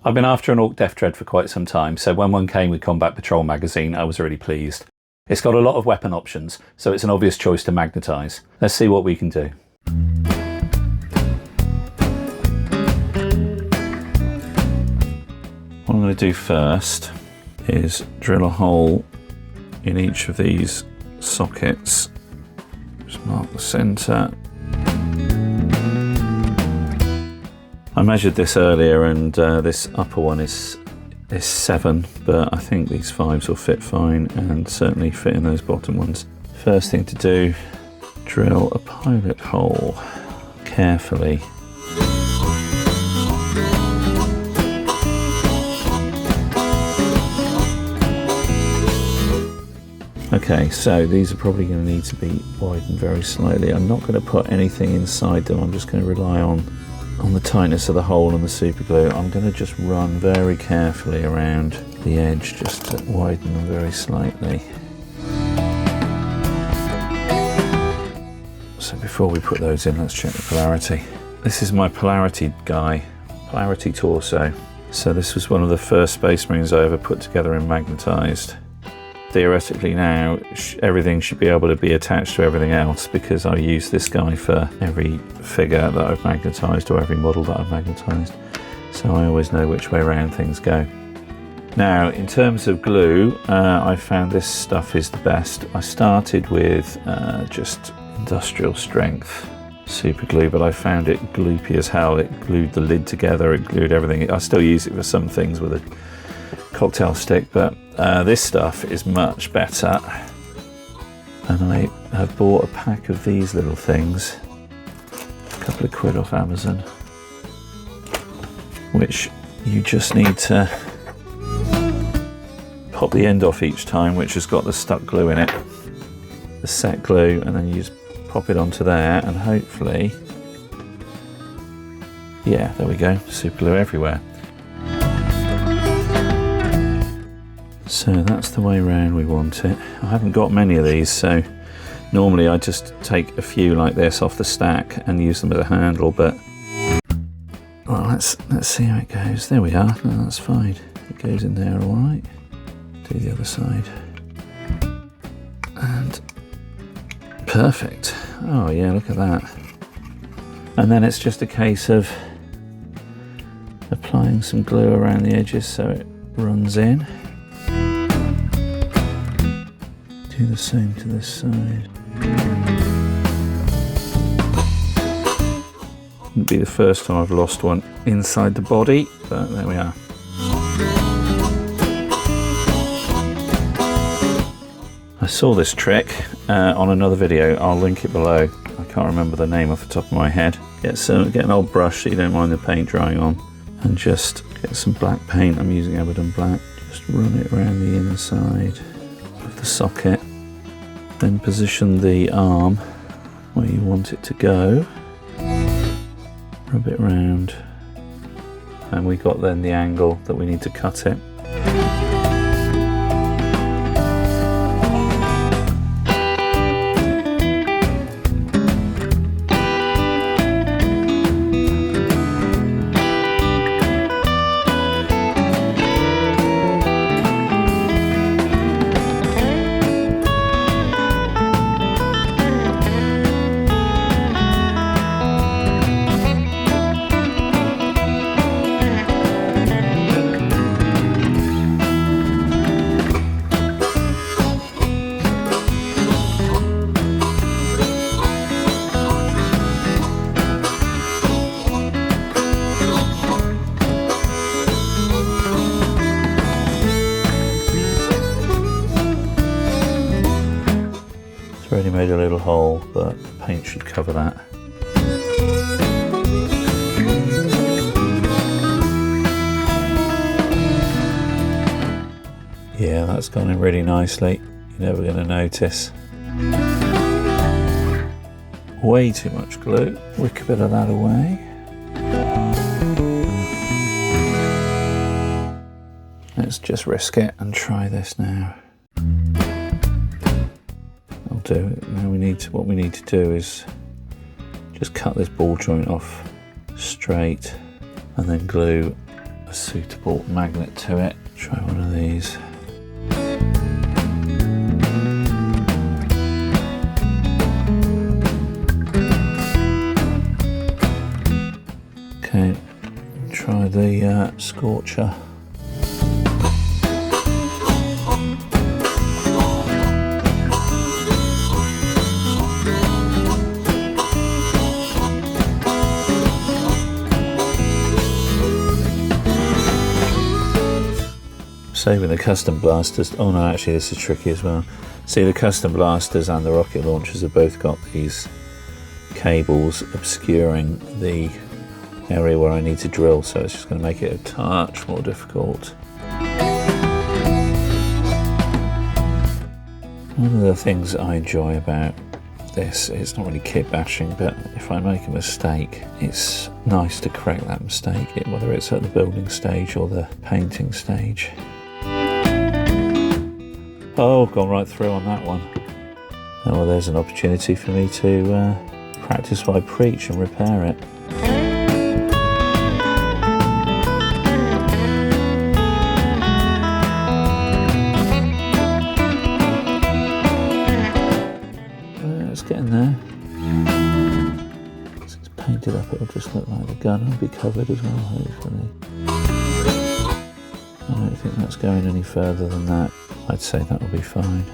I've been after an Ork Deff Dread for quite some time, so when one came with Combat Patrol magazine, I was really pleased. It's got a lot of weapon options, so it's an obvious choice to magnetise. Let's see what we can do. What I'm going to do first is drill a hole in each of these sockets. Just mark the centre. I measured this earlier and this upper one is 7, but I think these 5s will fit fine and certainly fit in those bottom ones. First thing to do, drill a pilot hole carefully. Okay, so these are probably going to need to be widened very slightly. I'm not going to put anything inside them, I'm just going to rely on the tightness of the hole and the super glue. I'm going to just run very carefully around the edge just to widen them very slightly. So before we put those in, let's check the polarity. This is my polarity guy, polarity torso. So this was one of the first Space Marines I ever put together and magnetised. Theoretically now, everything should be able to be attached to everything else because I use this guy for every figure that I've magnetised or every model that I've magnetised. So I always know which way around things go. Now, in terms of glue, I found this stuff is the best. I started with just industrial strength super glue, but I found it gloopy as hell. It glued the lid together, it glued everything. I still use it for some things with a cocktail stick, but this stuff is much better. And I have bought a pack of these little things, a couple of quid off Amazon, which you just need to pop the end off each time, which has got the stuck glue in it, the set glue, and then you just pop it onto there and hopefully, yeah, there we go, super glue everywhere. So that's the way around we want it. I haven't got many of these, so normally I just take a few like this off the stack and use them as a handle, but well, let's see how it goes. There we are. No, that's fine. It goes in there all right. Do the other side. And perfect. Oh yeah, look at that. And then it's just a case of applying some glue around the edges so it runs in. Do the same to this side. Wouldn't be the first time I've lost one inside the body, but there we are. I saw this trick on another video. I'll link it below. I can't remember the name off the top of my head. Get an old brush so you don't mind the paint drying on, and just get some black paint. I'm using Abaddon black. Just run it around the inside of the socket, then position the arm where you want it to go, rub it round, and we got then the angle that we need to cut it. Already made a little hole, but the paint should cover that. Yeah, that's gone in really nicely. You're never going to notice. Way too much glue. Wick a bit of that away. Let's just risk it and try this now. Do it. Now what we need to do is just cut this ball joint off straight and then glue a a suitable magnet to it. Try one of these. Okay, try the scorcher. Saving the custom blasters. Oh no, actually this is tricky as well. See, the custom blasters and the rocket launchers have both got these cables obscuring the area where I need to drill, so it's just going to make it a touch more difficult. One of the things I enjoy about this, it's not really kit bashing, but if I make a mistake, it's nice to correct that mistake, whether it's at the building stage or the painting stage. Oh, gone right through on that one. Oh, well, there's an opportunity for me to practice what I preach and repair it. It's getting there. Once it's painted up, it'll just look like the gun will be covered as well, hopefully. I don't think that's going any further than that. I'd say that will be fine.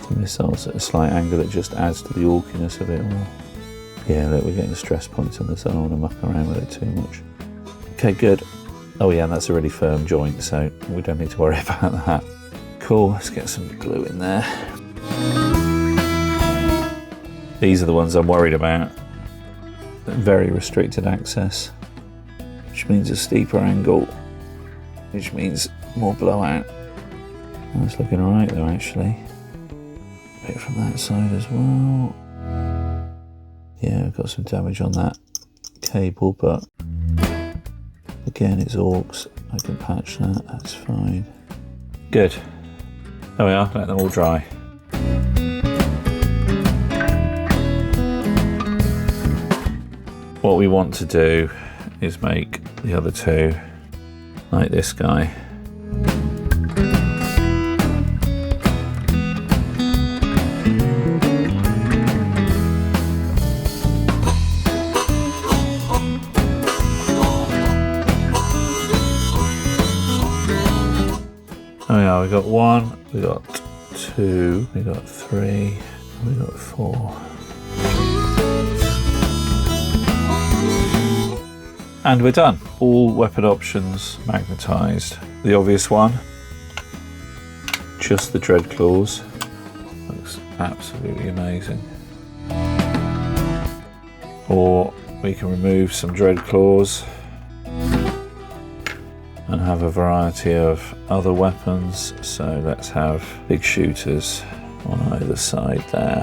The missile's at a slight angle, it just adds to the awkwardness of it all. Yeah, look, we're getting stress points on this. I don't want to muck around with it too much. Okay, good. Oh yeah, and that's a really firm joint, so we don't need to worry about that. Cool, let's get some glue in there. These are the ones I'm worried about. Very restricted access, which means a steeper angle, which means more blowout. That's looking alright though, actually. A bit from that side as well. Yeah, I've got some damage on that cable, but again, it's Orks. I can patch that, that's fine. Good. There we are, let them all dry. What we want to do is make the other two like this guy. Oh yeah, we got 1, we got 2, we got 3, we got 4. And we're done. All weapon options magnetised. The obvious one, just the dread claws. Looks absolutely amazing. Or we can remove some dread claws and have a variety of other weapons. So let's have big shooters on either side there.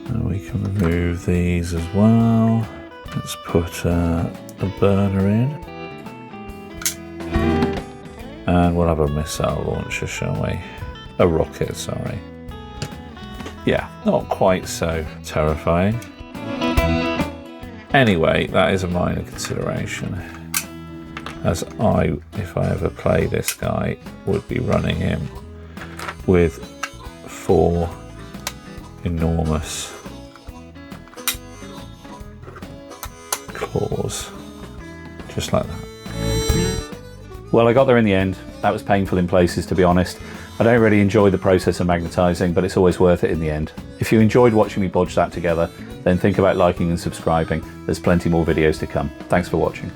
And we can remove these as well. Let's put a burner in. And we'll have a missile launcher, shall we? A rocket, sorry. Yeah, not quite so terrifying. Anyway, that is a minor consideration, as I, if I ever play this guy, would be running him with 4 enormous claws, just like that. Well, I got there in the end. That was painful in places, to be honest. I don't really enjoy the process of magnetising, but it's always worth it in the end. If you enjoyed watching me bodge that together, then think about liking and subscribing. There's plenty more videos to come. Thanks for watching.